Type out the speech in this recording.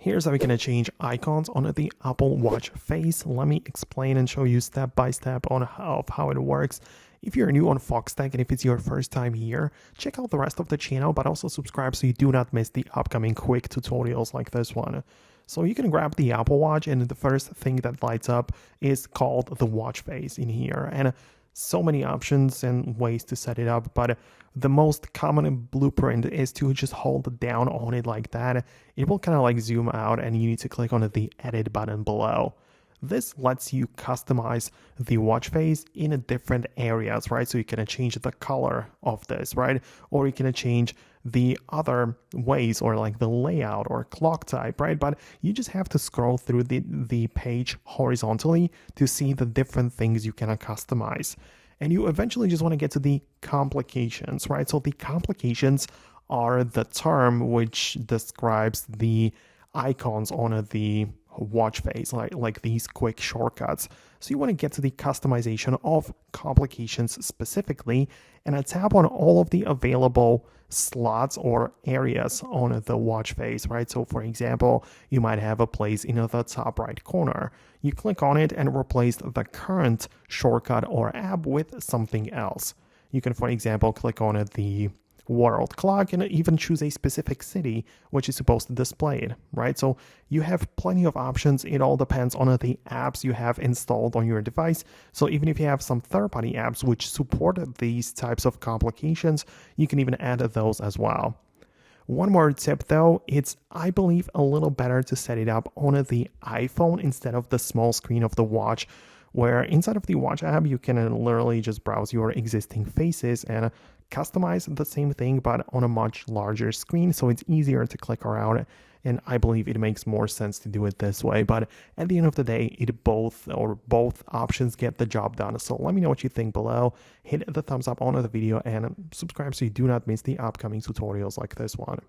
Here's how we can change icons on the Apple Watch face. Let me explain and show you step by step on how it works. If you're new on Foxtecc and if it's your first time here, check out the rest of the channel, but also subscribe so you do not miss the upcoming quick tutorials like this one. So you can grab the Apple Watch, and the first thing that lights up is called the watch face in here. And so many options and ways to set it up, but the most common blueprint is to just hold down on it like that. It will kind of like zoom out, and you need to click on the edit button below. This lets you customize the watch face in different areas, right? So you can change the color of this, right? Or you can change the other ways, or like the layout or clock type, right? But you just have to scroll through the page horizontally to see the different things you can customize. And you eventually just want to get to the complications, right? So the complications are the term which describes the icons on the watch face, like these quick shortcuts. So you want to get to the customization of complications specifically, and tap on all of the available slots or areas on the watch face, right? So for example, you might have a place in the top right corner. You click on it and replace the current shortcut or app with something else. You can, for example, click on the world clock and even choose a specific city which is supposed to display it, right? So you have plenty of options. It all depends on the apps you have installed on your device. So even if you have some third-party apps which support these types of complications, you can even add those as well. One more tip though, it's, I believe, a little better to set it up on the iPhone instead of the small screen of the watch, where inside of the watch app you can literally just browse your existing faces and customize the same thing but on a much larger screen, so it's easier to click around, and I believe it makes more sense to do it this way. But at the end of the day, both options get the job done. So let me know what you think below. Hit the thumbs up on the video and subscribe so you do not miss the upcoming tutorials like this one.